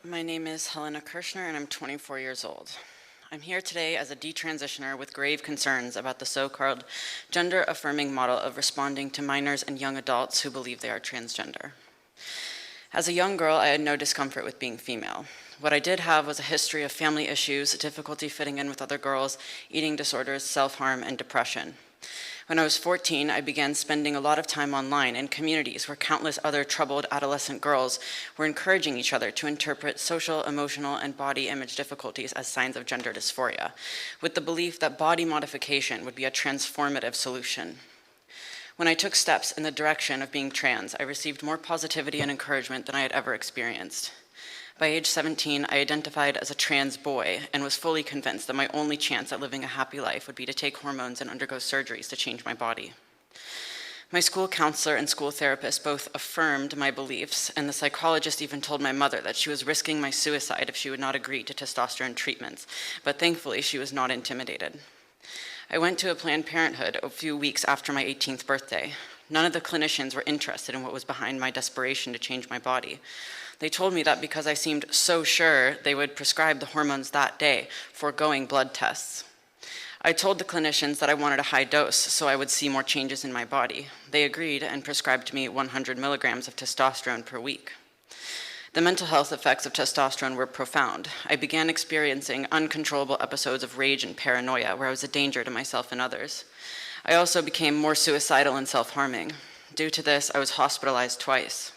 My name is Helena and I'm 24 years old. I'm here today as a detransitioner with grave concerns about the so-called gender-affirming model of responding to minors and young adults who believe they are transgender. As a young girl, I had no discomfort with being female. What I did have was a history of family issues, difficulty fitting in with other girls, eating disorders, self-harm, and depression. When I was 14, I began spending a lot of time online in communities where countless other troubled adolescent girls were encouraging each other to interpret social, emotional, and body image difficulties as signs of gender dysphoria, with the belief that body modification would be a transformative solution. When I took steps in the direction of being trans, I received more positivity and encouragement than I had ever experienced. By age 17, I identified as a trans boy and was fully convinced that my only chance at living a happy life would be to take hormones and undergo surgeries to change my body. My school counselor and school therapist both affirmed my beliefs, and the psychologist even told my mother that she was risking my suicide if she would not agree to testosterone treatments, but thankfully she was not intimidated. I went to a Planned Parenthood a few weeks after my 18th birthday. None of the clinicians were interested in what was behind my desperation to change my body. They told me that because I seemed so sure, they would prescribe the hormones that day, foregoing blood tests. I told the clinicians that I wanted a high dose so I would see more changes in my body. They agreed and prescribed me 100 milligrams of testosterone per week. The mental health effects of testosterone were profound. I began experiencing uncontrollable episodes of rage and paranoia where I was a danger to myself and others. I also became more suicidal and self-harming. Due to this, I was hospitalized twice.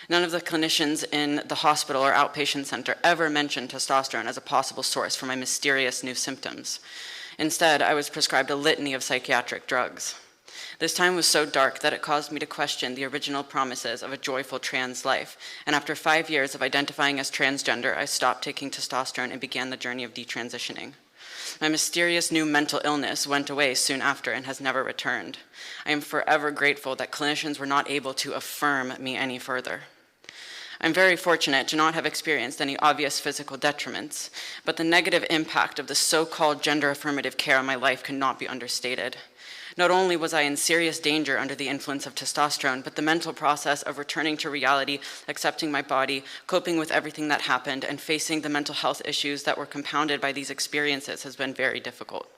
None of the clinicians in the hospital or outpatient center ever mentioned testosterone as a possible source for my mysterious new symptoms. Instead, I was prescribed a litany of psychiatric drugs. This time was so dark that it caused me to question the original promises of a joyful trans life, and after 5 years of identifying as transgender, I stopped taking testosterone and began the journey of detransitioning. My mysterious new mental illness went away soon after and has never returned. I am forever grateful that clinicians were not able to affirm me any further. I'm very fortunate to not have experienced any obvious physical detriments, but the negative impact of the so-called gender-affirmative care on my life cannot be understated. Not only was I in serious danger under the influence of testosterone, but the mental process of returning to reality, accepting my body, coping with everything that happened, and facing the mental health issues that were compounded by these experiences has been very difficult.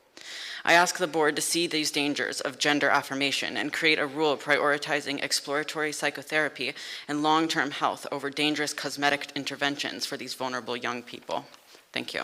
I ask the board to see these dangers of gender affirmation and create a rule prioritizing exploratory psychotherapy and long-term health over dangerous cosmetic interventions for these vulnerable young people. Thank you.